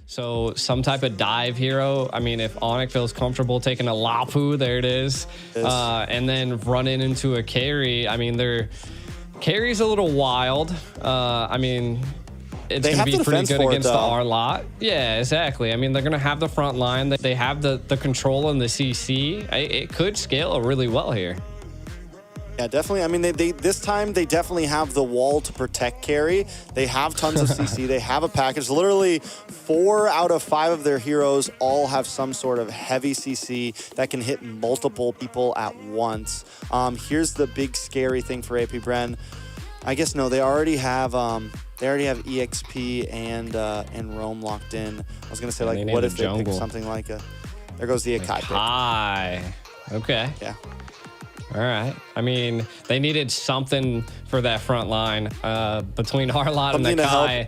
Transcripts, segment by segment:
So some type of dive hero. I mean, if ONIC feels comfortable taking a Lapu, there it is. And then running into a carry. I mean, their carry's a little wild. I mean, it's going to be pretty good against the R lot. Yeah, exactly. I mean, they're going to have the front line. They have the control and the CC. It could scale really well here. Yeah, definitely. I mean, this time they definitely have the wall to protect carry. They have tons of CC. They have a package. Literally 4 out of 5 of their heroes all have some sort of heavy CC that can hit multiple people at once. Here's the big scary thing for AP Bren. I guess no, they already have EXP and Roam locked in. I was gonna say, like, what if they pick something like a? There goes the Akai. Akai. Okay. Yeah. All right. I mean, they needed something for that front line between Harlot and the Kai.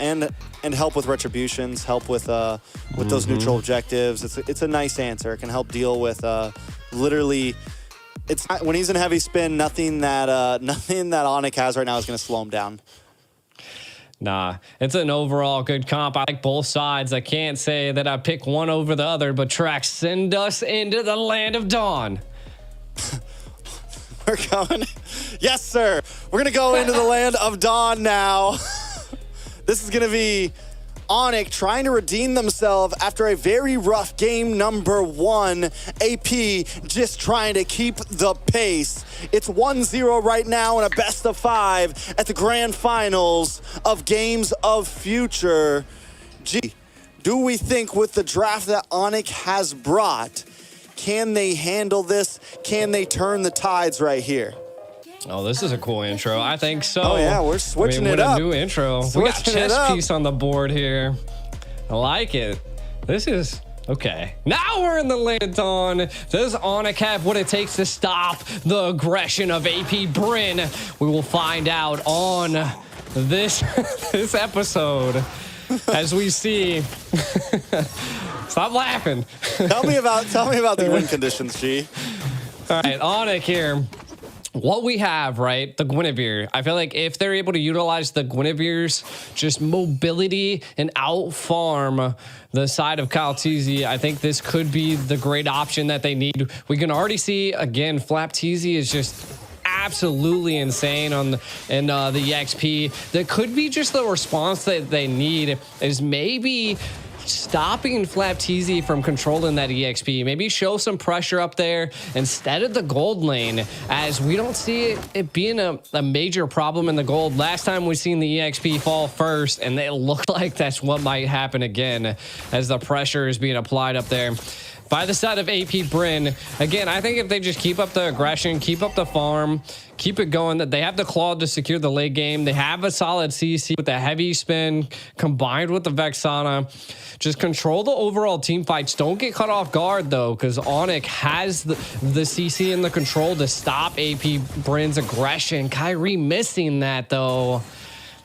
And help with retributions, help with those neutral objectives. It's a nice answer. It can help deal with literally. It's not, when he's in heavy spin, nothing that ONIC has right now is going to slow him down. Nah, it's an overall good comp. I like both sides. I can't say that I pick one over the other, but tracks send us into the land of dawn. We're going. Yes, sir. We're going to go into the land of dawn now. This is going to be ONIC trying to redeem themselves after a very rough game number 1. AP just trying to keep the pace. It's 1-0 right now in a best of 5 at the grand finals of Games of Future. Gee, do we think with the draft that ONIC has brought, can they handle this? Can they turn the tides right here? Oh, this is a cool intro. I think so. Oh, yeah, we're switching it up. What a new intro. We got chess piece on the board here. I like it. This is... Okay. Now we're in the land of dawn. Does ONIC have what it takes to stop the aggression of AP Bren? We will find out on this, this episode as we see... Stop laughing. Tell me about the win conditions, G. All right, ONIC here. What we have, right, the Guinevere. I feel like if they're able to utilize the Guinevere's just mobility and out-farm the side of Kaltizi, I think this could be the great option that they need. We can already see, again, Flaptizi is just absolutely insane on the EXP. That could be just the response that they need is maybe stopping Flaptizi from controlling that EXP. Maybe show some pressure up there instead of the gold lane, as we don't see it being a major problem in the gold. Last time we seen the EXP fall first, and it looked like that's what might happen again as the pressure is being applied up there by the side of AP Bren. Again, I think if they just keep up the aggression, keep up the farm, keep it going, that they have the claw to secure the late game. They have a solid CC with the heavy spin combined with the Vexana. Just control the overall team fights. Don't get caught off guard, though, because ONIC has the CC and the control to stop AP Bren's aggression. Kyrie missing that, though.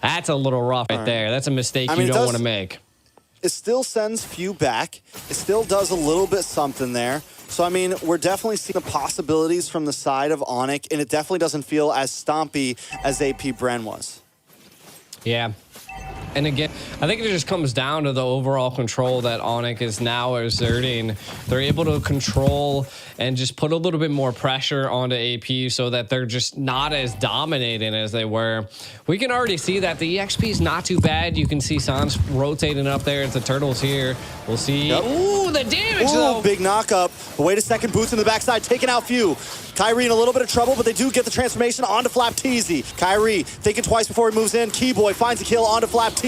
That's a little rough right there. That's a mistake you don't want to make. It still sends few back. It still does a little bit something there. So, I mean, we're definitely seeing the possibilities from the side of ONIC, and it definitely doesn't feel as stompy as AP Bren was. Yeah. And again, I think it just comes down to the overall control that ONIC is now exerting. They're able to control and just put a little bit more pressure onto AP so that they're just not as dominating as they were. We can already see that the EXP is not too bad. You can see Sans rotating up there. It's the Turtles here. We'll see. Yep. Ooh, the damage, though. Big knockup. Wait a second. Boots in the backside, taking out few. Kyrie in a little bit of trouble, but they do get the transformation onto Flaptizi. Kyrie thinking twice before he moves in. Keyboy finds a kill onto Flaptizi.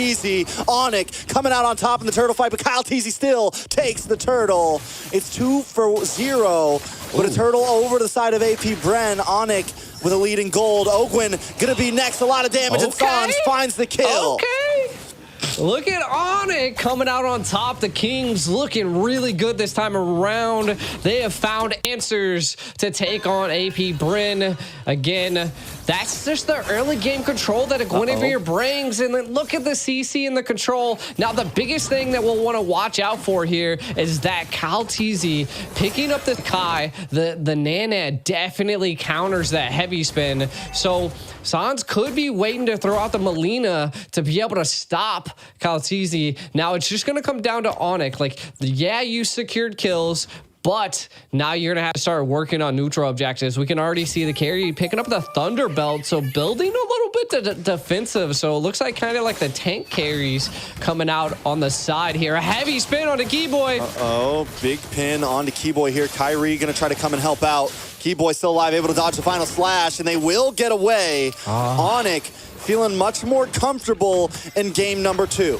ONIC coming out on top in the turtle fight, but Kaltizi still takes the turtle. It's 2-0, but a turtle over to the side of AP Bren. ONIC with a lead in gold. Ogwin gonna be next. A lot of damage, and Sans finds the kill. Okay. Look at ONIC coming out on top. The Kings looking really good this time around. They have found answers to take on AP Bren. Again, that's just the early game control that a Guinevere brings. And then look at the CC and the control. Now, the biggest thing that we'll want to watch out for here is that Kaltizi picking up the Kai. The Nana definitely counters that heavy spin. So Sans could be waiting to throw out the Melina to be able to stop Kaltizi. Now, it's just going to come down to ONIC. Like, yeah, you secured kills, but now you're going to have to start working on neutral objectives. We can already see the carry picking up the Thunder Belt, so building a little bit defensive. So it looks like kind of like the tank carries coming out on the side here. A heavy spin on the Keyboy. Uh-oh, big pin on the Keyboy here. Kyrie going to try to come and help out. Keyboy still alive, able to dodge the final slash, and they will get away. ONIC feeling much more comfortable in game number 2.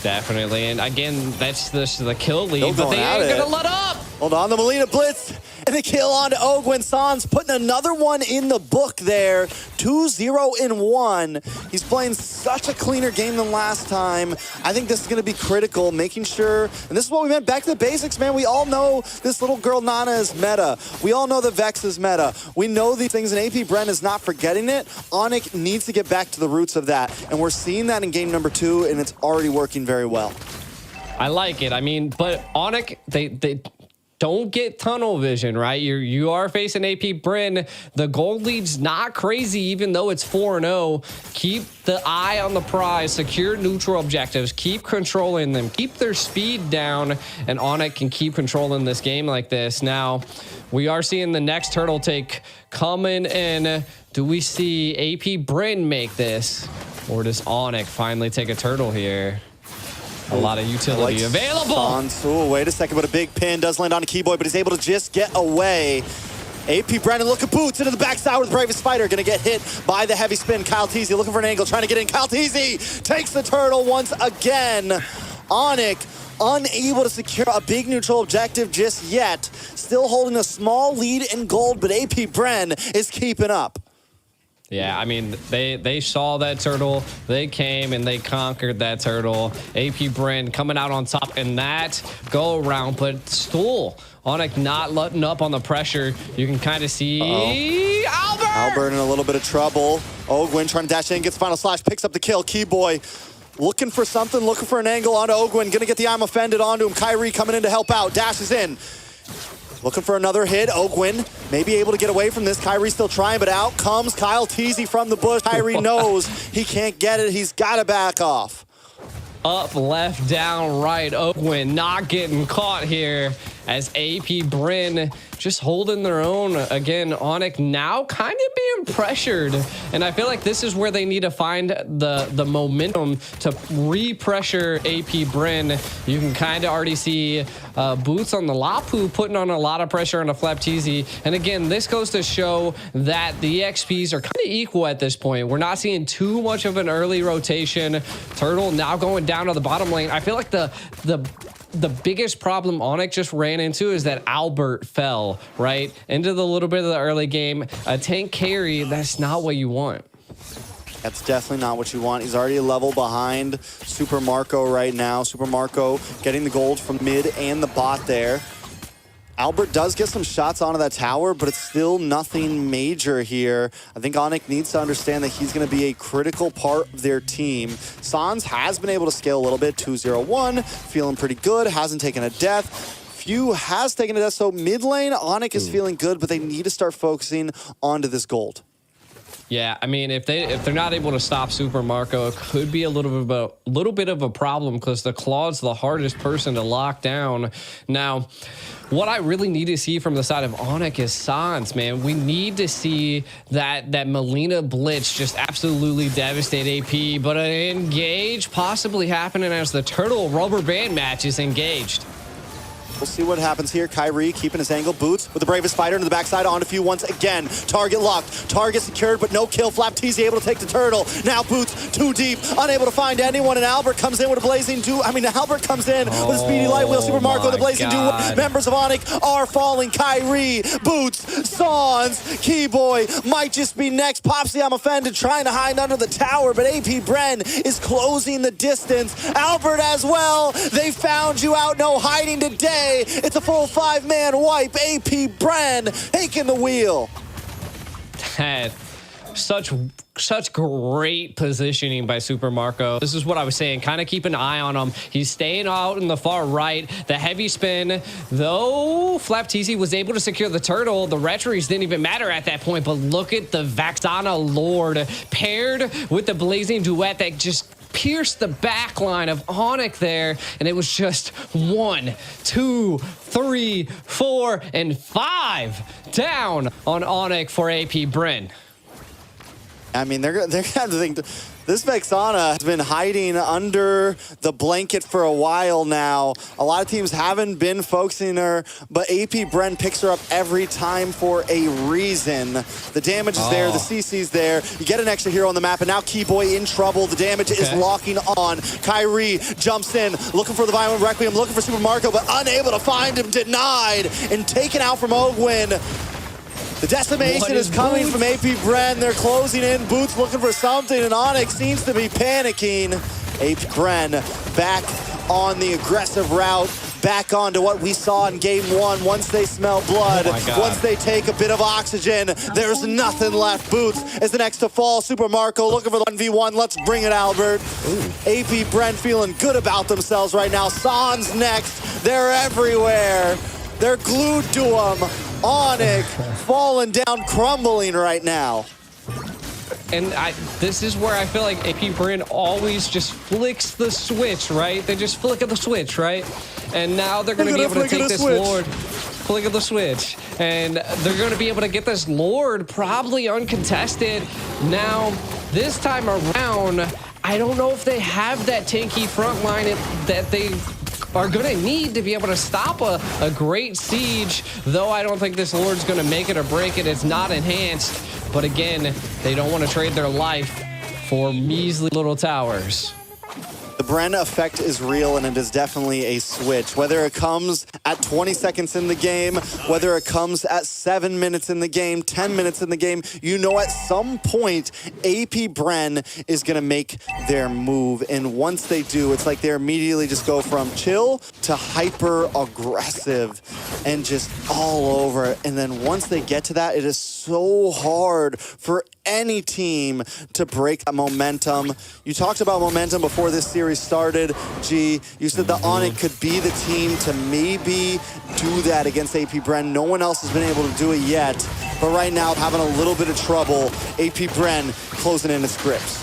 Definitely, and again, that's the kill lead, but they ain't gonna let up. Hold on, the Melina blitz, and the kill on to Ogwin. Sans putting another one in the book there. 2-0-1. He's playing such a cleaner game than last time. I think this is gonna be critical, making sure, and this is what we meant, back to the basics, man. We all know this little girl Nana is meta. We all know that Vex is meta. We know these things, and AP Bren is not forgetting it. ONIC needs to get back to the roots of that, and we're seeing that in game number 2, and it's already working very well. I like it. I mean, but ONIC, they don't get tunnel vision, right? You are facing AP Bren. The gold lead's not crazy, even though it's 4-0. Keep the eye on the prize, secure neutral objectives, keep controlling them, keep their speed down, and ONIC can keep controlling this game like this. Now, we are seeing the next turtle take coming in. Do we see AP Bren make this? Or does ONIC finally take a turtle here? A lot of utility available. Oh, wait a second, but a big pin does land on a Keyboy, but he's able to just get away. AP Brennan looking boots into the backside with Bravest Spider. Gonna get hit by the heavy spin. Kyle Teasy looking for an angle, trying to get in. Kyle Teasy takes the turtle once again. ONIC unable to secure a big neutral objective just yet. Still holding a small lead in gold, but AP Bren is keeping up. Yeah, I mean, they saw that turtle, they came and they conquered that turtle. AP Bren coming out on top in that go around, but still, ONIC not letting up on the pressure. You can kind of see Albert in a little bit of trouble. Ogwin trying to dash in, gets final slash, picks up the kill. Keyboy looking for something, looking for an angle onto Ogwin. Gonna get the I'm offended onto him. Kyrie coming in to help out, dashes in. Looking for another hit. Ogwin may be able to get away from this. Kyrie still trying, but out comes Kyle Teasy from the bush. Kyrie knows he can't get it. He's got to back off. Up, left, down, right. Ogwin not getting caught here as AP Bren just holding their own. Again, ONIC now kind of being pressured. And I feel like this is where they need to find the momentum to re-pressure AP Bren. You can kind of already see Boots on the Lapu putting on a lot of pressure on the Flapteezy. And again, this goes to show that the EXPs are kind of equal at this point. We're not seeing too much of an early rotation. Turtle now going down to the bottom lane. I feel like the biggest problem ONIC just ran into is that Albert fell, right? Into the little bit of the early game. A tank carry, that's not what you want. That's definitely not what you want. He's already a level behind Super Marco right now. Super Marco getting the gold from mid and the bot there. Albert does get some shots onto that tower, but it's still nothing major here. I think ONIC needs to understand that he's going to be a critical part of their team. Sans has been able to scale a little bit, 2-0-1, feeling pretty good, hasn't taken a death. Few has taken a death, so mid lane, ONIC is feeling good, but they need to start focusing onto this gold. Yeah, I mean, if they're not able to stop Super Marco, it could be a little bit of a problem because the Claw's the hardest person to lock down. Now, what I really need to see from the side of ONIC is Sans, man. We need to see that Melina Blitz just absolutely devastate AP, but an engage possibly happening as the Turtle Rubber Band match is engaged. We'll see what happens here. Kyrie keeping his angle. Boots with the Bravest Spider into the backside onto Few once again. Target locked. Target secured, but no kill. Flapteezy able to take the turtle. Now Boots too deep, unable to find anyone, and Albert comes in with a blazing duo. Albert comes in with a speedy light wheel. Super Marco, the blazing duo. Members of ONIC are falling. Kyrie, Boots, Sans, Keyboy might just be next. Popsy, I'm offended, trying to hide under the tower, but AP Bren is closing the distance. Albert as well. They found you out. No hiding today. It's a full 5-man wipe. AP Bren taking the wheel. such great positioning by Super Marco. This is what I was saying. Kind of keep an eye on him. He's staying out in the far right. The heavy spin, though Flapteezy was able to secure the turtle, the retries didn't even matter at that point. But look at the Vexana Lord paired with the Blazing Duet that just pierced the back line of ONIC there, and it was just 1, 2, 3, 4, and 5 down on ONIC for AP Bren. I mean, they're gonna have to think. This Vexana has been hiding under the blanket for a while now. A lot of teams haven't been focusing her, but AP Bren picks her up every time for a reason. The damage is there, the CC's there. You get an extra hero on the map, and now Keyboy in trouble. The damage is locking on. Kyrie jumps in, looking for the Violent Requiem, looking for Super Marco, but unable to find him, denied, and taken out from Ogwin. The decimation is coming from AP Bren. They're closing in. Boots looking for something, and ONIC seems to be panicking. AP Bren back on the aggressive route, back onto what we saw in game 1. Once they smell blood, once they take a bit of oxygen, there's nothing left. Boots is the next to fall. Super Marco looking for the 1v1. Let's bring it, Albert. AP Bren feeling good about themselves right now. San's next. They're everywhere. They're glued to him. ONIC falling down, crumbling right now. And this is where I feel like AP Bren always just flicks the switch, right? They just flick of the switch, right? And now they're going to be able to take this Lord, flick of the switch. And they're going to be able to get this Lord probably uncontested. Now, this time around, I don't know if they have that tanky front line that they are going to need to be able to stop a great siege, though I don't think this Lord's going to make it or break it. It's not enhanced, but again, they don't want to trade their life for measly little towers. The Bren effect is real, and it is definitely a switch. Whether it comes at 20 seconds in the game, whether it comes at 7 minutes in the game, 10 minutes in the game, you know at some point, AP Bren is going to make their move. And once they do, it's like they immediately just go from chill to hyper-aggressive and just all over. And then once they get to that, it is so hard for any team to break that momentum. You talked about momentum before this series started, G. You said that ONIC could be the team to maybe do that against AP Bren. No one else has been able to do it yet, but right now having a little bit of trouble. AP Bren closing in its grips.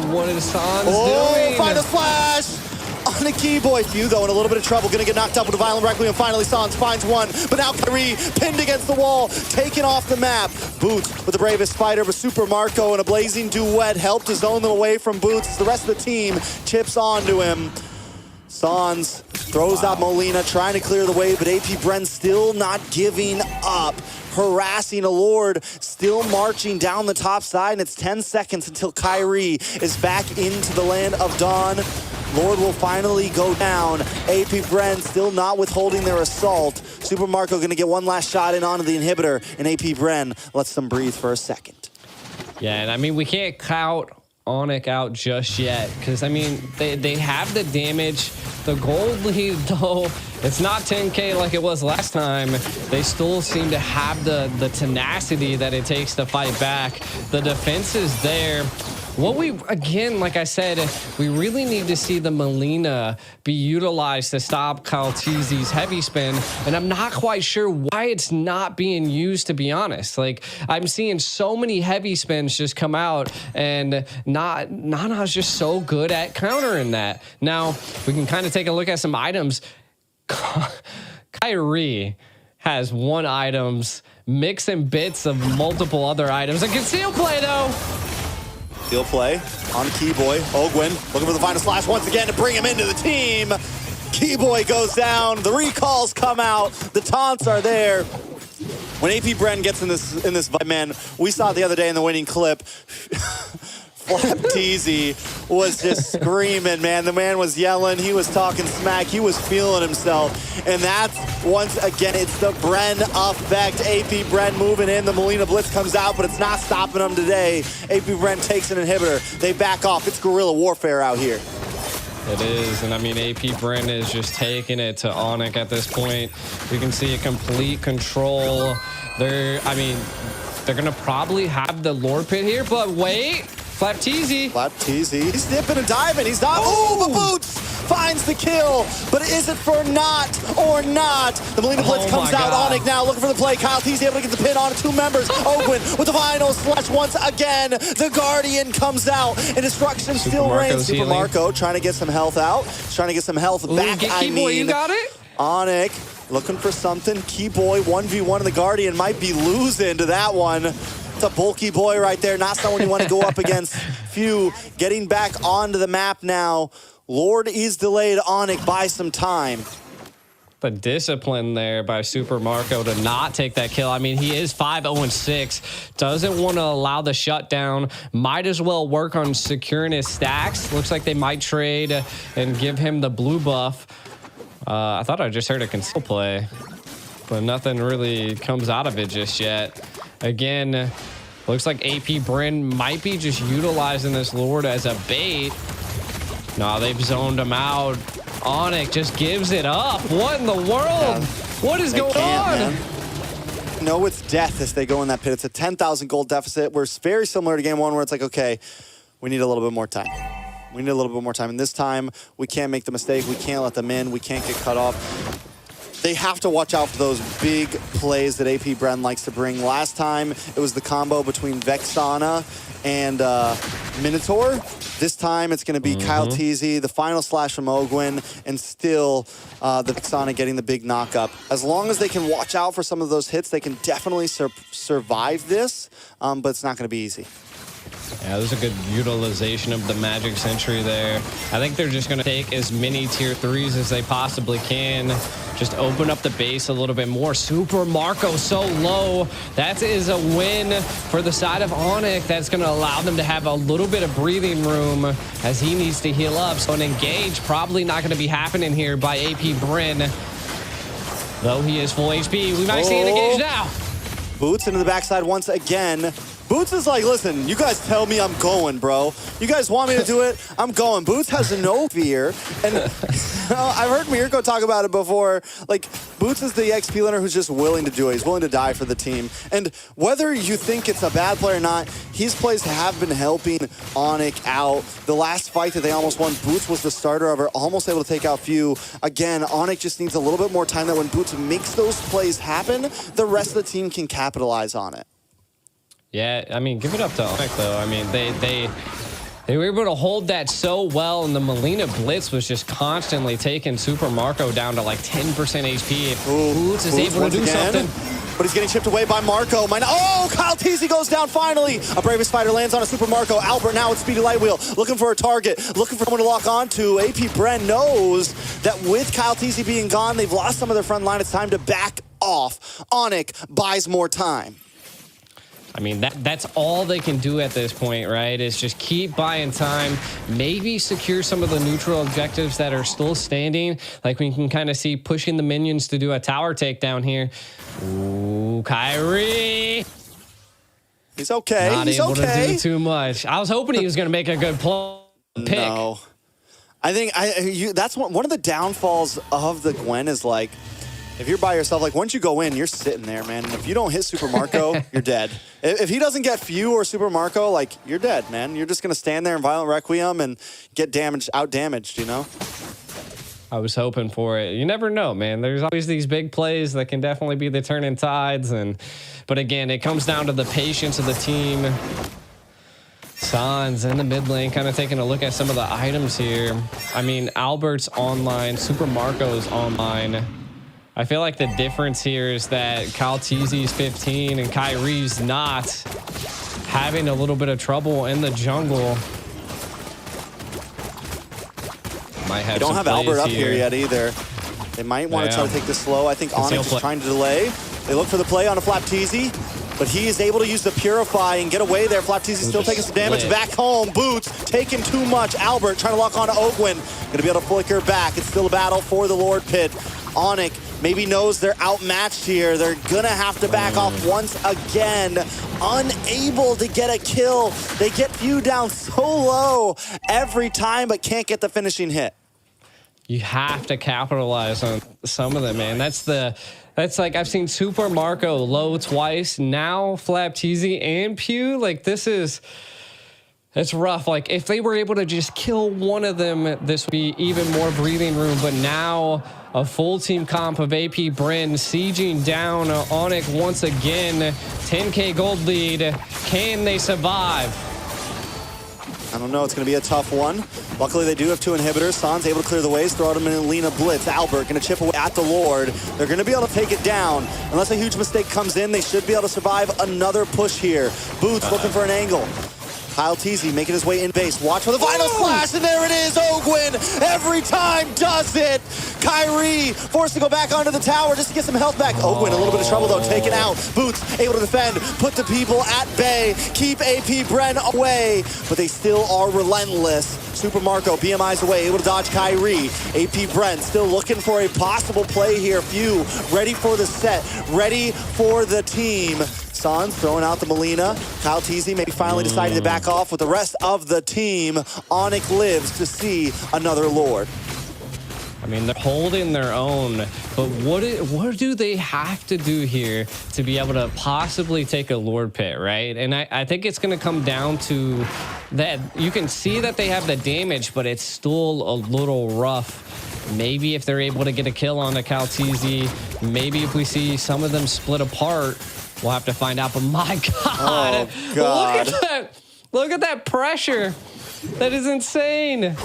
What is Sans doing? Final flash! On a Keyboy. Few, though, in a little bit of trouble. Gonna get knocked up with a Violent Requiem. Finally, Sans finds one. But now Kyrie pinned against the wall, taken off the map. Boots with the bravest fighter, but Super Marco and a Blazing Duet helped his own them away from Boots as the rest of the team chips onto him. Sans throws out Molina, trying to clear the way, but AP Bren still not giving up. Harassing a Lord, still marching down the top side, and it's 10 seconds until Kyrie is back into the land of Dawn. Lord will finally go down. AP Bren still not withholding their assault. Super Marco going to get one last shot in onto the inhibitor, and AP Bren lets them breathe for a second. Yeah, and I mean, we can't count ONIC out just yet, because, I mean, they have the damage. The gold lead, though, it's not 10K like it was last time. They still seem to have the tenacity that it takes to fight back. The defense is there. What we, again, like I said, we really need to see the Molina be utilized to stop Kaltizi's heavy spin, and I'm not quite sure why it's not being used, to be honest. Like, I'm seeing so many heavy spins just come out, and Nana's just so good at countering that. Now, we can kind of take a look at some items. Kyrie has one items, mixing bits of multiple other items. A conceal play, though. He'll play on Keyboy. Ogwin looking for the final slash once again to bring him into the team. Keyboy goes down. The recalls come out. The taunts are there. When AP Bren gets in this man, we saw it the other day in the winning clip. Flapteezy was just screaming, man. The man was yelling. He was talking smack. He was feeling himself. And that's, once again, it's the Bren effect. AP Bren moving in. The Molina Blitz comes out, but it's not stopping them today. AP Bren takes an inhibitor. They back off. It's guerrilla warfare out here. It is, and I mean, AP Bren is just taking it to ONIC at this point. You can see a complete control. I mean, They're going to probably have the Lord Pit here, but wait. Flapteezy. Flapteezy. He's dipping and diving. He's not. Oh, but Boots finds the kill. But is it for not or not? The Molina Blitz comes out. ONIC now looking for the play. Kyle T's able to get the pin on 2 members. Owen with the final slash once again. The Guardian comes out. And destruction still reigns. Super Marco trying to get some health out. Trying to get some health back. Boy, you got it? ONIC looking for something. Keyboy 1v1 of the Guardian might be losing to that one. It's a bulky boy right there. Not someone you want to go up against. Few getting back onto the map now. Lord is delayed. ONIC by some time. The discipline there by Super Marco to not take that kill. I mean, he is 5-0-6. Doesn't want to allow the shutdown. Might as well work on securing his stacks. Looks like they might trade and give him the blue buff. I thought I just heard a conceal play, but nothing really comes out of it just yet. Again, looks like AP Bren might be just utilizing this Lord as a bait. No, they've zoned him out. ONIC just gives it up. What in the world? Yeah, what is going on? Man. No, it's death as they go in that pit. It's a 10,000 gold deficit. We're very similar to game 1 where it's like, okay, we need a little bit more time. We need a little bit more time. And this time, we can't make the mistake. We can't let them in. We can't get cut off. They have to watch out for those big plays that AP Bren likes to bring. Last time, it was the combo between Vexana and Minotaur. This time, it's going to be Kyle Teasy, the final slash from Ogwin, and still the Vexana getting the big knock-up. As long as they can watch out for some of those hits, they can definitely survive this, but it's not going to be easy. Yeah, there's a good utilization of the Magic Sentry there. I think they're just going to take as many tier 3s as they possibly can. Just open up the base a little bit more. Super Marco so low. That is a win for the side of ONIC. That's going to allow them to have a little bit of breathing room as he needs to heal up. So an engage probably not going to be happening here by AP Bren. Though he is full HP. We might see an engage now. Boots into the backside once again. Boots is like, listen, you guys tell me I'm going, bro. You guys want me to do it? I'm going. Boots has no fear. And I've heard Mirko talk about it before. Like, Boots is the XP laner who's just willing to do it. He's willing to die for the team. And whether you think it's a bad play or not, his plays have been helping ONIC out. The last fight that they almost won, Boots was the starter of her, almost able to take out Few. Again, ONIC just needs a little bit more time that when Boots makes those plays happen, the rest of the team can capitalize on it. Yeah, I mean, give it up to ONIC, though. I mean, they were able to hold that so well, and the Molina Blitz was just constantly taking Super Marco down to like 10% HP. Boots is able to do something. But he's getting chipped away by Marco. Oh, Kyle Teasy goes down finally. A Bravest Fighter lands on a Super Marco. Albert now with Speedy Light Wheel, looking for a target, looking for someone to lock onto. AP Bren knows that with Kyle Teasy being gone, they've lost some of their front line. It's time to back off. ONIC buys more time. I mean, that's all they can do at this point, right? Is just keep buying time, maybe secure some of the neutral objectives that are still standing. Like we can kind of see pushing the minions to do a tower takedown here. Ooh, Kyrie. He's okay. Not able to do too much. I was hoping he was going to make a good pick. No. I think that's one of the downfalls of the Gwen is like, if you're by yourself, like once you go in, you're sitting there, man. And if you don't hit Super Marco, you're dead. If he doesn't get Few or Super Marco, like you're dead, man. You're just gonna stand there in Violent Requiem and get out damaged, you know? I was hoping for it. You never know, man. There's always these big plays that can definitely be the turning tides. But again, it comes down to the patience of the team. Sans in the mid lane, kind of taking a look at some of the items here. I mean, Albert's online, Super Marco's online. I feel like the difference here is that Kyle Teasy's 15 and Kyrie's not, having a little bit of trouble in the jungle. Might have they don't have Albert up here yet either. They might want to try to take this slow. I think ONIC is trying to delay. They look for the play on a Flapteezy, but he is able to use the Purify and get away there. Flapteezy still taking some damage. Back home, Boots taking too much. Albert trying to lock on to Ogwin. Going to be able to flicker back. It's still a battle for the Lord Pit. ONIC maybe knows they're outmatched here. They're going to have to back off once again. Unable to get a kill. They get Few down so low every time, but can't get the finishing hit. You have to capitalize on some of them, man. That's That's like, I've seen Super Marco low twice. Now Flapteasy and Pew. Like, it's rough. Like, if they were able to just kill one of them, this would be even more breathing room. But now a full team comp of AP Bren sieging down ONIC once again. 10K gold lead. Can they survive? I don't know. It's going to be a tough one. Luckily, they do have 2 inhibitors. San's able to clear the ways, throw out him in Alina Blitz. Albert going to chip away at the Lord. They're going to be able to take it down. Unless a huge mistake comes in, they should be able to survive another push here. Boots looking for an angle. Kyle Teasy making his way in base. Watch for the final slash, and there it is. Ogwin every time does it. Kyrie forced to go back onto the tower just to get some health back. Ogwin a little bit of trouble though, taken out. Boots able to defend, put the people at bay, keep AP Bren away, but they still are relentless. Super Marco, BMI's away, able to dodge Kyrie. AP Bren still looking for a possible play here. Few ready for the set, ready for the team. Sans throwing out the Melina. Kyle Teasy maybe finally decided to back off with the rest of the team. ONIC lives to see another Lord. I mean, they're holding their own, but what do they have to do here to be able to possibly take a Lord pit, right? And I think it's going to come down to that. You can see that they have the damage, but it's still a little rough. Maybe if they're able to get a kill on the Kaltizi, maybe if we see some of them split apart, we'll have to find out. But my God, oh, God. Look at that. Look at that pressure. That is insane.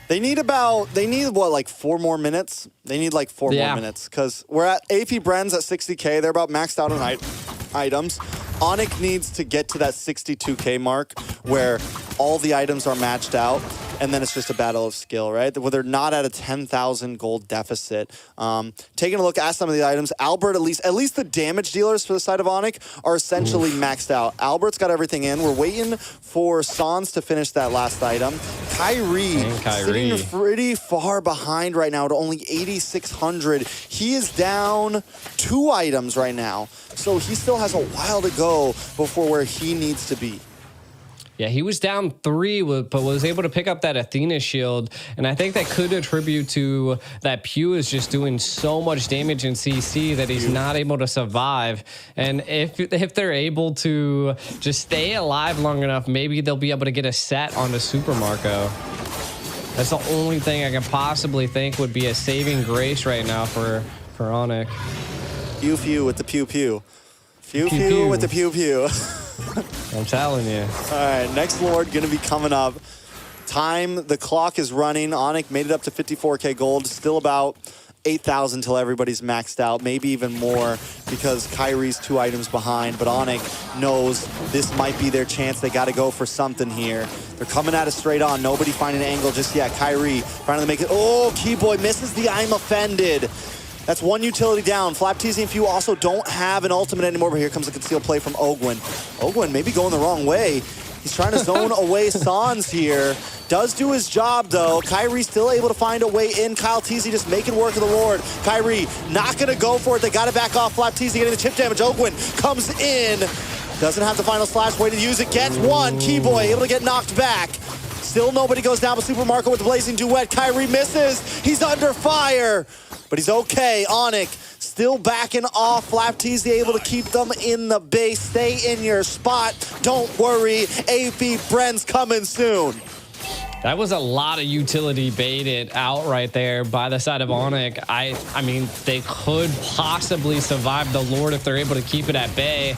They need what, like 4 more minutes? They need like 4 more minutes because we're at AP Bren's at 60K. They're about maxed out on items. ONIC needs to get to that 62K mark where all the items are matched out, and then it's just a battle of skill, right? Where they're not at a 10,000 gold deficit. Taking a look at some of the items, Albert, at least the damage dealers for the side of ONIC are essentially maxed out. Albert's got everything in. We're waiting for Sans to finish that last item. Kyrie sitting pretty far behind right now at only 8,600. He is down 2 items right now, so he still has a while to go before where he needs to be. Yeah, he was down 3, but was able to pick up that Athena shield. And I think that could attribute to that Pew is just doing so much damage in CC that he's not able to survive. And if they're able to just stay alive long enough, maybe they'll be able to get a set on the Super Marco. That's the only thing I can possibly think would be a saving grace right now for ONIC. Few with the pew. Few with the pew. I'm telling you. All right, next Lord gonna be coming up. The clock is running. ONIC made it up to 54K gold. Still about 8,000 till everybody's maxed out, maybe even more because Kyrie's 2 items behind. But ONIC knows this might be their chance. They got to go for something here. They're coming at it straight on. Nobody finding an angle just yet. Kyrie trying to make it. Oh, Keyboy misses the I'm offended. That's 1 utility down. Flapteasy and Few also don't have an ultimate anymore, but here comes a concealed play from Ogwin. Ogwin maybe going the wrong way. He's trying to zone away Sans here. Does do his job, though. Kyrie still able to find a way in. Kyle Teasy just making work of the Lord. Kyrie not going to go for it. They got to back off. Flapteasy getting the chip damage. Ogwin comes in. Doesn't have the final slash. Way to use it. Gets 1. Keyboy able to get knocked back. Still nobody goes down, but Super Marco with the blazing duet. Kyrie misses. He's under fire, but he's okay. ONIC still backing off. Flapteasy able to keep them in the base. Stay in your spot. Don't worry. AP Bren's coming soon. That was a lot of utility baited out right there by the side of ONIC. I mean, they could possibly survive the Lord if they're able to keep it at bay,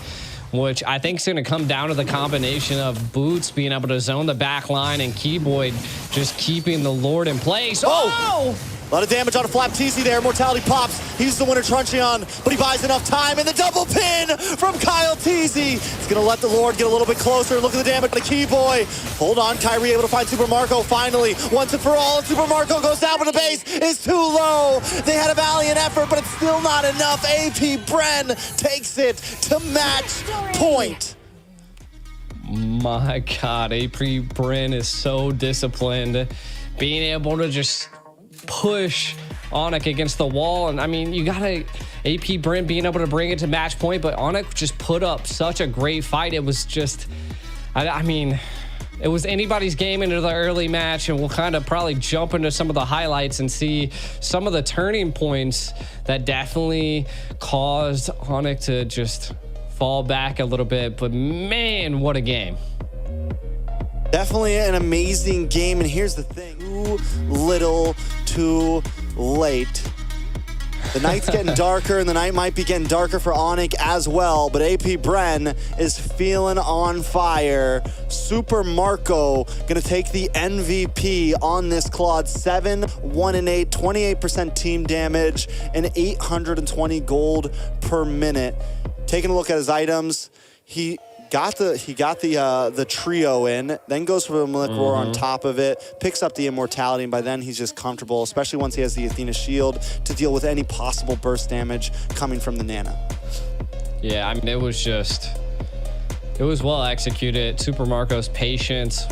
which I think is going to come down to the combination of Boots being able to zone the back line and Keyboy just keeping the Lord in place. Oh! A lot of damage on a Flapteasy there. Mortality pops. He's the winner Truncheon, but he buys enough time. And the double pin from Kyle Teasy. He's going to let the Lord get a little bit closer. Look at the damage on the Keyboy. Hold on. Kyrie able to find Super Marco finally. Once and for all. And Super Marco goes down, but the base is too low. They had a valiant effort, but it's still not enough. AP Bren takes it to match point. My God, AP Bren is so disciplined. Being able to just push ONIC against the wall. And I mean, you gotta AP Bren being able to bring it to match point, but ONIC just put up such a great fight. It was just, I mean, it was anybody's game into the early match, and we'll kind of probably jump into some of the highlights and see some of the turning points that definitely caused ONIC to just fall back a little bit. But man, what a game. Definitely an amazing game, and here's the thing. Too little, too late. The night's getting darker, and the night might be getting darker for ONIC as well, but AP Bren is feeling on fire. Super Marco gonna take the MVP on this Claude. 7, 1 and 8, 28% team damage, and 820 gold per minute. Taking a look at his items, he got the trio in, then goes for the Malik Roar on top of it, picks up the immortality, and by then he's just comfortable, especially once he has the Athena shield to deal with any possible burst damage coming from the Nana. Yeah, I mean, it was well executed. Super Marco's patience